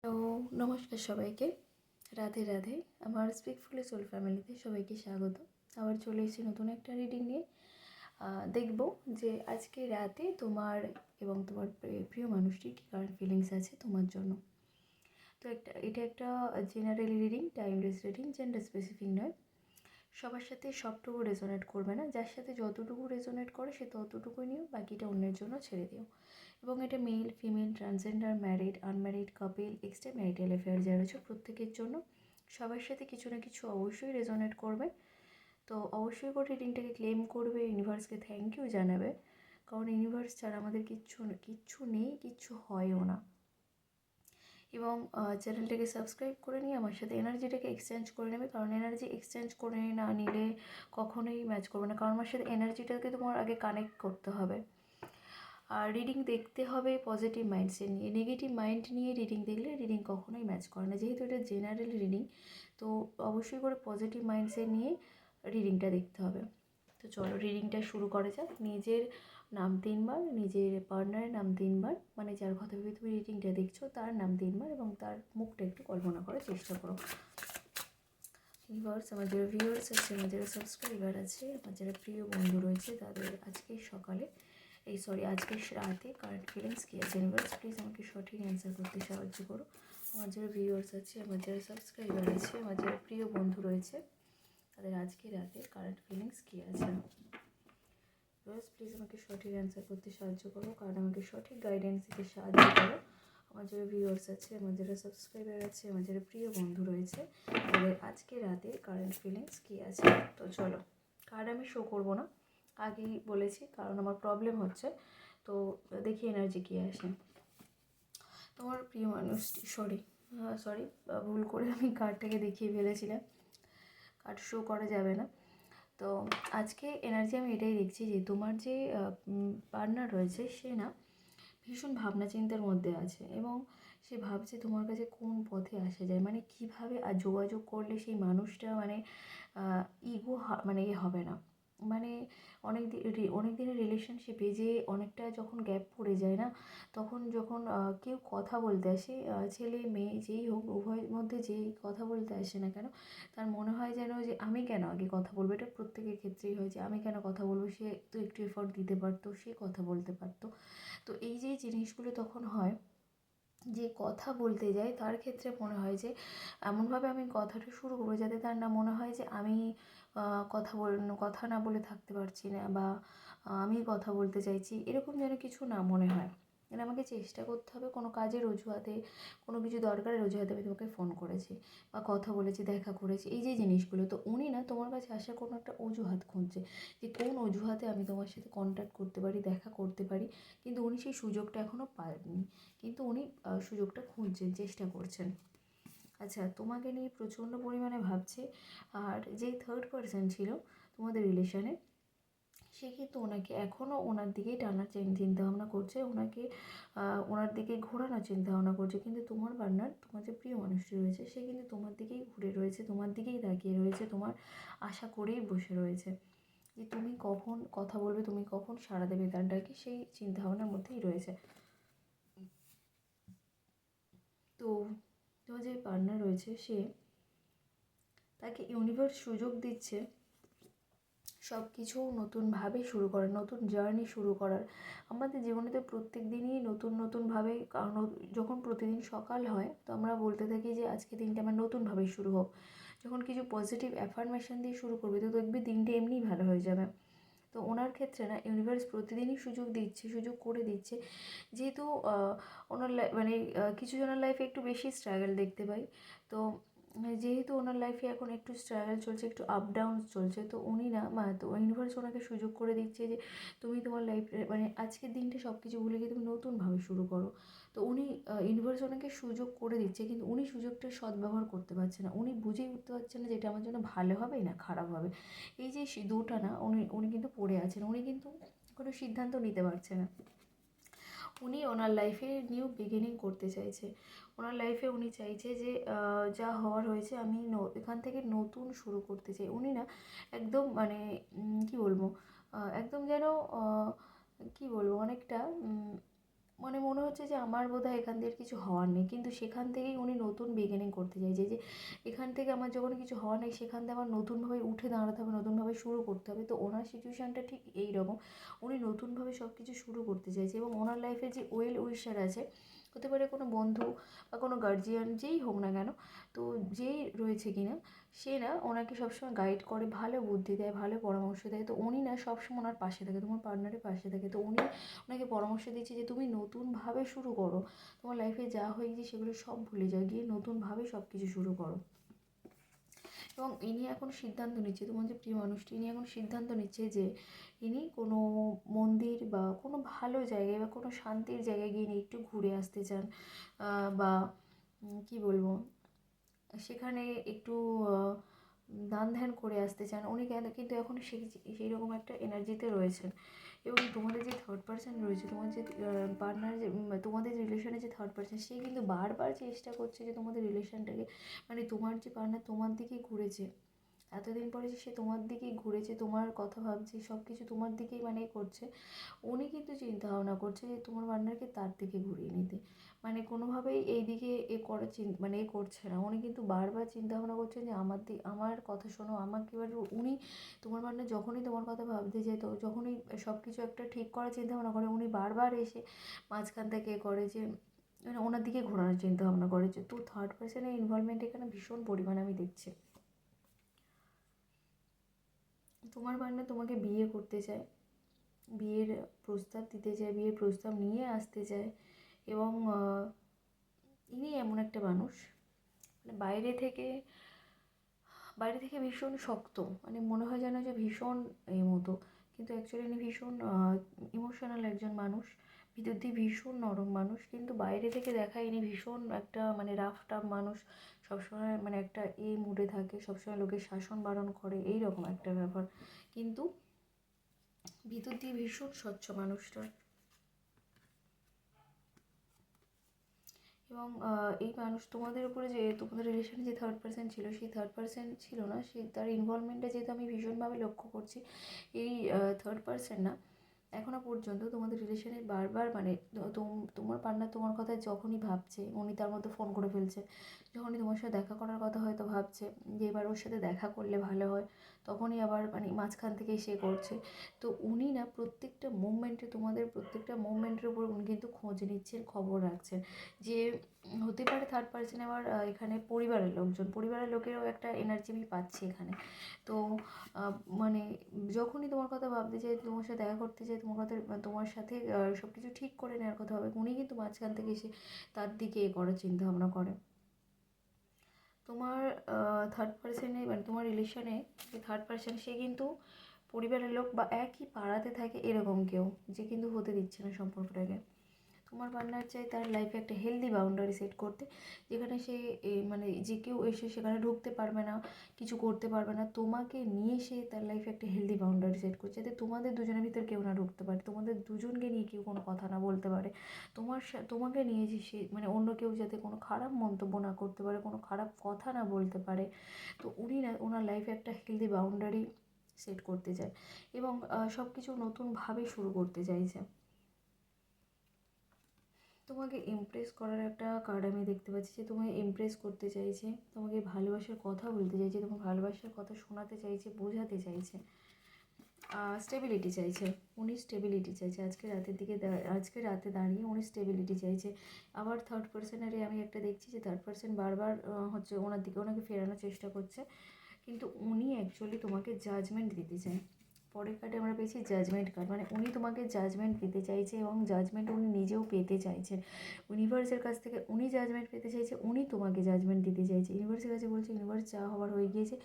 তো নমস্কার সবাইকে, রাধে রাধে। আমার স্পিকফুলি সোল ফ্যামিলিতে সবাইকে স্বাগত। আবার চলে এসেছি নতুন একটা রিডিং নিয়ে। দেখব যে আজকে রাতে তোমার এবং তোমার প্রিয় মানুষটির কী কারেন্ট ফিলিংস আছে তোমার জন্য। তো এটা একটা general reading, timeless reading, gender specific নয়। সবার সাথে সবটুকু রেজোনেট করবে না, যার সাথে যতটুকু রেজোনেট করে সে ততটুকুই নিও, বাকিটা অন্যের জন্য ছেড়ে দিও। এবং এটা male, female, transgender, married, unmarried, couple, extra marital affair যারা আছে প্রত্যেকের জন্য। সবার সাথে কিছু না কিছু অবশ্যই রেজোনেট করবে। তো অবশ্যই করে রিডিংটাকে ক্লেম করবে, ইউনিভার্সকে থ্যাংক ইউ জানাবে, কারণ ইউনিভার্স ছাড়া আমাদের কিচ্ছু নেই, কিচ্ছু হয়ও না। এবং চ্যানেলটাকে সাবস্ক্রাইব করে নিয়ে আমার সাথে এনার্জিটাকে এক্সচেঞ্জ করে নেবে, কারণ এনার্জি এক্সচেঞ্জ করে না নিলে কখনোই ম্যাচ করবে না, কারণ আমার সাথে এনার্জিটাকে তোমার আগে কানেক্ট করতে হবে। আর রিডিং দেখতে হবে পজিটিভ মাইন্ডসেট নিয়ে, নেগেটিভ মাইন্ড নিয়ে রিডিং দেখলে রিডিং কখনোই ম্যাচ করে না। যেহেতু এটা জেনারেল রিডিং, তো অবশ্যই করে পজিটিভ মাইন্ডসেট নিয়ে রিডিংটা দেখতে হবে। তো চলো রিডিংটা শুরু করা যাক। নিজের নাম 3বার, নিজের পার্টনারের নাম 3বার, মানে যার কথা ভেবে তুমি রিডিংটা দেখছো তার নাম 3বার, এবং তার মুখটা একটু কল্পনা করার চেষ্টা করো। ভিউয়ার্স, আমার যারা ভিউয়ার্স আছে, আমার যারা সাবস্ক্রাইবার আছে, আমার যারা প্রিয় বন্ধু রয়েছে, তাদের আজকের আজকের রাতে কারেন্ট ফিলিংস কী আছে? ইউনিভার্স প্লিজ আমাকে সঠিক অ্যান্সার করতে সাহায্য করো। আমার যারা ভিউয়ার্স আছে, আমার যারা সাবস্ক্রাইবার আছে, আমার যারা প্রিয় বন্ধু রয়েছে, তাদের আজকে রাতে কারেন্ট ফিলিংস কী আছে? ভিউয়ার্স প্লিজ আমাকে সঠিক অ্যান্সার করতে সাহায্য করো, কারণ আমাকে সঠিক গাইডেন্স দিতে সাহায্য করো। আমার যারা ভিউয়ার্স আছে, আমার যারা সাবস্ক্রাইবার আছে, আমার যারা প্রিয় বন্ধু রয়েছে, তাদের আজকে রাতে কারেন্ট ফিলিংস কী আছে? তো চলো, কার্ড আমি শো করবো না, আগেই বলেছি, কারণ আমার প্রবলেম হচ্ছে। তো দেখি এনার্জি কী আসে। তোমার প্রিয় মানুষটি, সরি ভুল করে আমি কার্ডটাকে দেখিয়ে ফেলেছিলাম, কার্ড শো করা যাবে না। তো আজকে এনার্জি আমি এটাই দেখছি যে তোমার যে পার্টনার রয়েছে সে না ভীষণ ভাবনা চিন্তার মধ্যে আছে, এবং সে ভাবছে তোমার কাছে কোন পথে আসা যায়, মানে কীভাবে যোগাযোগ করলে সেই মানুষটা মানে মানে হবে না, মানে অনেক দিনের রিলেশনশিপে যে অনেকটা যখন গ্যাপ পড়ে যায় না, তখন যখন কেউ কথা বলতে আসে, ছেলে মেয়ে যেই হোক, উভয়ের মধ্যে যেই কথা বলতে আসে না কেন, তার মনে হয় যেন যে আমি কেন আগে কথা বলবো। এটা প্রত্যেকের ক্ষেত্রেই হয় যে আমি কেন কথা বলবো, সে তো একটু এফর্ট দিতে পারতো, সে কথা বলতে পারতো। তো এই যে জিনিসগুলো তখন হয়, যে কথা বলতে যায় তার ক্ষেত্রে মনে হয় যে এমনভাবে আমি কথাটা শুরু করবো যাতে তার না মনে হয় যে আমি কথা না বলে থাকতে পারছি না, বা আমি কথা বলতে চাইছি, এরকম যেন কিছু না মনে হয়। মানে আমাকে চেষ্টা করতে হবে কোনো কাজের অজুহাতে, কোনো কিছু দরকারের অজুহাতে আমি তোমাকে ফোন করেছি বা কথা বলেছি, দেখা করেছি, এই যে জিনিসগুলো। তো উনি না তোমার কাছে আসার কোনো একটা অজুহাত খুঁজছে, যে কোন অজুহাতে আমি তোমার সাথে কন্ট্যাক্ট করতে পারি, দেখা করতে পারি, কিন্তু উনি সেই সুযোগটা এখনও পাননি, কিন্তু উনি সুযোগটা খুঁজছেন, চেষ্টা করছেন। আচ্ছা, তোমাকে নিয়ে প্রচণ্ড পরিমাণে ভাবছে। আর যেই থার্ড পার্সন ছিল তোমাদের রিলেশনে, সে কিন্তু ওনাকে এখনও ওনার দিকেই টানার চিন্তাভাবনা করছে, ওনার দিকে ঘোরানোর চিন্তাভাবনা করছে, কিন্তু তোমার পার্টনার, তোমার যে প্রিয় মানুষটি রয়েছে, সে কিন্তু তোমার দিকেই ঘুরে রয়েছে, তোমার দিকেই তাকিয়ে রয়েছে, তোমার আশা করেই বসে রয়েছে যে তুমি কখন কথা বলবে, তুমি কখন সাড়া দেবে তার ডাকে, সেই চিন্তাভাবনার মধ্যেই রয়েছে। তো তোমার যে পার্টনার রয়েছে, তাকে ইউনিভার্স সুযোগ দিচ্ছে সব কিছু নতুনভাবে শুরু করার, নতুন জার্নি শুরু করার। আমাদের জীবনে তো প্রত্যেক দিনই নতুনভাবে, কারণ যখন প্রতিদিন সকাল হয় তো আমরা বলতে থাকি যে আজকে দিনটা আমার নতুনভাবে শুরু হোক। যখন কিছু পজিটিভ অ্যাফার্মেশন দিয়ে শুরু করবে তো দেখবি দিনটা এমনিই ভালো হয়ে যাবে। তো ওনার ক্ষেত্রে না ইউনিভার্স প্রতিদিনই সুযোগ করে দিচ্ছে, যেহেতু ওনার মানে কিছু জনের লাইফে একটু বেশি স্ট্রাগল দেখতে পাই। তো যেহেতু ওনার লাইফে এখন একটু স্ট্রাগল চলছে, একটু আপ ডাউন চলছে, তো উনি না তো ইউনিভার্স ওনাকে সুযোগ করে দিচ্ছে যে তুমি তোমার লাইফে মানে আজকের দিনটা সব কিছু ভুলে গিয়ে তুমি নতুনভাবে শুরু করো। তো ইউনিভার্স ওনাকে সুযোগ করে দিচ্ছে, কিন্তু উনি সুযোগটার সদ্ব্যবহার করতে পারছে না, উনি বুঝেই উঠতে পারছেন না যে এটা আমার জন্য ভালো হবে না খারাপ হবে। এই যে দুটা না, উনি কিন্তু পড়ে আছেন, উনি কিন্তু কোনো সিদ্ধান্ত নিতে পারছে না। উনি ওনার লাইফে নিউ বিগিনিং করতে চাইছে, ওনার লাইফে উনি চাইছে যে যা হওয়ার হয়েছে আমি এখান থেকে নতুন শুরু করতে চাই। উনি না একদম মানে কী বলবো, একদম যেন কী বলবো, অনেকটা মানে মনে হচ্ছে যে আমার বোধহয় এখান থেকে কিছু হওয়ার নেই, কিন্তু সেখান থেকেই উনি নতুন বিগিনিং করতে চাইছে, যে এখান থেকে আমার যখন কিছু হওয়ার নেই সেখান থেকে আমার নতুনভাবে উঠে দাঁড়াতে হবে, নতুনভাবে শুরু করতে হবে। তো ওনার সিচুয়েশানটা ঠিক এই রকম, উনি নতুনভাবে সব কিছু শুরু করতে চাইছে। এবং ওনার লাইফে যে ওয়েল উইশার আছে, হতে পারে কোনো বন্ধু বা কোনো গার্জিয়ান, যেই হোক না কেন, তো যেই রয়েছে কিনা, সে না ওনাকে সবসময় গাইড করে, ভালো বুদ্ধি দেয়, ভালো পরামর্শ দেয়। তো উনি না সবসময় ওনার পাশে থাকে, তোমার পার্টনারের পাশে থাকে। তো উনি ওনাকে পরামর্শ দিচ্ছে যে তুমি নতুনভাবে শুরু করো, তোমার লাইফে যা হয়ে গিয়ে সেগুলো সব ভুলে যাও, গিয়ে নতুনভাবে সব কিছু শুরু করো। এবং ইনি এখন সিদ্ধান্ত নিচ্ছে, তোমার যে প্রিয় মানুষটি, ইনি এখন সিদ্ধান্ত নিচ্ছে যে ইনি কোনো মন্দির বা কোনো ভালো জায়গায় বা কোনো শান্তির জায়গায় গিয়ে ইনি একটু ঘুরে আসতে চান, বা কী বলবো, সেখানে একটু দান ধ্যান করে আসতে চান উনি। কেন কিন্তু এখন সেই রকম একটা এনার্জিতে রয়েছেন। এবং তোমাদের যে থার্ড পার্সন রয়েছে, তোমার যে পার্টনার, যে তোমাদের রিলেশনে যে থার্ড পার্সন, সে কিন্তু বারবার চেষ্টা করছে যে তোমাদের রিলেশনটাকে, মানে তোমার যে পার্টনার তোমার দিকেই ঘুরেছে, এতদিন পরে যে সে তোমার দিকেই ঘুরেছে, তোমার কথা ভাবছে, সব কিছু তোমার দিকেই মানে করছে, উনি কিন্তু চিন্তা ভাবনা করছে যে তোমার পার্টনারকে তার দিকে ঘুরিয়ে নিতে। মানে কোনোভাবেই এই দিকে মানে এ করছে না, উনি কিন্তু বারবার চিন্তা ভাবনা করছেন যে আমার কথা শোনো, আমাকে এবার উনি, তোমার পার্টনার যখনই তোমার কথা ভাবতে যায়, তো যখনই সব কিছু একটা ঠিক করার চিন্তা ভাবনা করে, উনি বারবার এসে মাঝখান থেকে করে যে মানে ওনার দিকে ঘোরানোর চিন্তা ভাবনা করে। যে তো থার্ড পার্সনের ইনভলভমেন্ট এখানে ভীষণ পরিমাণে আমি দেখছি। তোমার পার্টনার তোমাকে বিয়ে করতে চায়, বিয়ের প্রস্তাব দিতে চায়, বিয়ের প্রস্তাব নিয়ে আসতে চায়। এবং ইনি এমন একটা মানুষ, মানে বাইরে থেকে ভীষণ শক্ত, মানে মনে হয় যেন যে ভীষণ এই মতো, কিন্তু অ্যাকচুয়ালি ইনি ভীষণ ইমোশনাল একজন মানুষ, ভিতর দিয়ে ভীষণ নরম মানুষ। কিন্তু বাইরে থেকে দেখায় ইনি ভীষণ একটা মানে রাফ টাফ মানুষ, সবসময় মানে একটা মুডে থাকে, সবসময় লোকের শাসন বারণ করে, এই রকম একটা ব্যাপার। কিন্তু ভিতর দিয়ে ভীষণ স্বচ্ছ মানুষটা। এবং এই মানুষ তোমাদের উপরে, যে তোমাদের রিলেশনে যে থার্ড পার্সন ছিল, সেই থার্ড পার্সন ছিল না, সে তার ইনভলভমেন্টটা যেহেতু আমি ভীষণভাবে লক্ষ্য করছি, এই থার্ড পার্সন না এখনও পর্যন্ত তোমাদের রিলেশনে বারবার মানে তোমার পার্টনার তোমার কথা যখনই ভাবছে, উনি তার মধ্যে ফোন করে ফেলছে, যখনই তোমার সাথে দেখা করার কথা হয়তো ভাবছে যে এবার ওর সাথে দেখা করলে ভালো হয়, তখনই আবার মানে মাঝখান থেকেই সে করছে। তো উনি না প্রত্যেকটা মুভমেন্টে, তোমাদের প্রত্যেকটা মুভমেন্টের উপর উনি কিন্তু খোঁজ নিচ্ছেন, খবর রাখছেন। যে হতে পারে থার্ড পার্সন আবার এখানে পরিবারের লোকেরও একটা এনার্জি আমি পাচ্ছি এখানে। তো মানে যখনই তোমার কথা ভাবতে চাই, তোমার সাথে দেখা করতে চাই, তোমার সাথে সব কিছু ঠিক করে নেওয়ার কথা হবে, উনি কিন্তু মাঝখান থেকে এসে তার দিকে করার চিন্তা ভাবনা করে। তোমার থার্ড পার্সনে মানে তোমার রিলেশনে যে থার্ড পার্সন, সে কিন্তু পরিবারের লোক বা একই পাড়াতে থাকে এরকম কেউ, যে কিন্তু হতে দিচ্ছে না সম্পর্কটাকে। তোমার পার্টনার চাই তার লাইফে একটা হেলদি বাউন্ডারি সেট করতে, যেখানে সে মানে যে কেউ এসে সেখানে ঢুকতে পারবে না, কিছু করতে পারবে না। তোমাকে নিয়ে সে তার লাইফে একটা হেলদি বাউন্ডারি সেট করছে, যাতে তোমাদের দুজনের ভিতর কেউ না ঢুকতে পারে, তোমাদের দুজনকে নিয়ে কেউ কোনো কথা না বলতে পারে, তোমাকে নিয়ে যে সে মানে অন্য কেউ যাতে কোনো খারাপ মন্তব্য না করতে পারে, কোনো খারাপ কথা না বলতে পারে। তো উনি না ওনার লাইফে একটা হেলদি বাউন্ডারি সেট করতে চায়, এবং সব কিছু নতুনভাবে শুরু করতে চাইছে। তোমাকে ইমপ্রেস করার একটা কার্ড আমি দেখতে পাচ্ছি, যে তোমাকে ইমপ্রেস করতে চাইছে, তোমাকে ভালোবাসার কথা বলতে চাইছে, তোমার ভালোবাসার কথা শোনাতে চাইছে, বোঝাতে চাইছে, স্টেবিলিটি চাইছে। উনি স্টেবিলিটি চাইছে আজকে রাতে দাঁড়িয়ে উনি স্টেবিলিটি চাইছে। আবার থার্ড পার্সনেরই আমি একটা দেখছি যে থার্ড পার্সন বারবার হচ্ছে ওনার দিকে ওনাকে ফেরানোর চেষ্টা করছে, কিন্তু উনি অ্যাকচুয়ালি তোমাকে জাজমেন্ট দিতে চায়। পরের কার্ডে আমরা পেয়েছি জাজমেন্ট কার্ড, মানে উনি তোমাকে জাজমেন্ট দিতে চাইছে, এবং জাজমেন্ট উনি নিজেও পেতে চাইছেন। ইউনিভার্সের কাছ থেকে উনি জাজমেন্ট পেতে চাইছে, উনি তোমাকে জাজমেন্ট দিতে চাইছে। ইউনিভার্সের কাছে বলছে, ইউনিভার্স যা হওয়ার হয়ে গিয়েছে,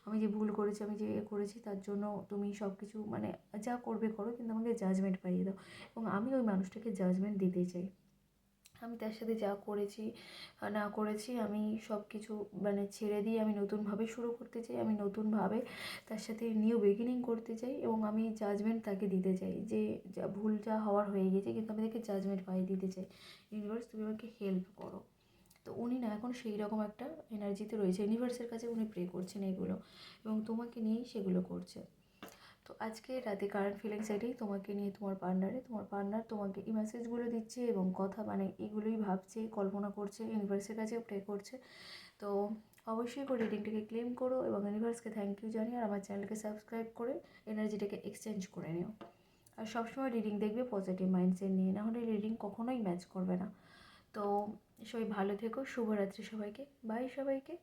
আমি যে ভুল করেছি, আমি যে করেছি, তার জন্য তুমি সব কিছু মানে যা করবে করো, কিন্তু আমাকে জাজমেন্ট পাইয়ে দাও। এবং আমি ওই মানুষটাকে জাজমেন্ট দিতে চাই। আমি তার সাথে যা করেছি না করেছি, আমি সব কিছু মানে ছেড়ে দিয়ে আমি নতুনভাবে শুরু করতে চাই, আমি নতুনভাবে তার সাথে নিউ বিগিনিং করতে চাই, এবং আমি জাজমেন্ট তাকে দিতে চাই, যে যা হওয়ার হয়ে গেছে, কিন্তু আমি তাকে জাজমেন্ট পাইয়ে দিতে চাই। ইউনিভার্স, তুমি আমাকে হেল্প করো। তো উনি না এখন সেই রকম একটা এনার্জিতে রয়েছে, ইউনিভার্সের কাছে উনি প্রে করছেন এগুলো, এবং তোমাকে নিয়েই সেগুলো করছে। তো আজকে রাতে কারেন্ট ফিলিংস এটাই, তোমাকে নিয়ে তোমার পার্টনার তোমাকে এই মেসেজগুলো দিচ্ছে এবং কথা মানে এগুলোই ভাবছে, কল্পনা করছে, ইউনিভার্সের কাছে প্রে করছে। তো অবশ্যই করে রিডিংটাকে ক্লেম করো এবং ইউনিভার্সকে থ্যাংক ইউ জানিয়ে আর আমার চ্যানেলকে সাবস্ক্রাইব করে এনার্জিটাকে এক্সচেঞ্জ করে নিও। আর সবসময় রিডিং দেখবে পজিটিভ মাইন্ডসেট নিয়ে, নাহলে রিডিং কখনোই ম্যাচ করবে না। তো সবাই ভালো থেকো, শুভরাত্রি সবাইকে, বাই সবাইকে।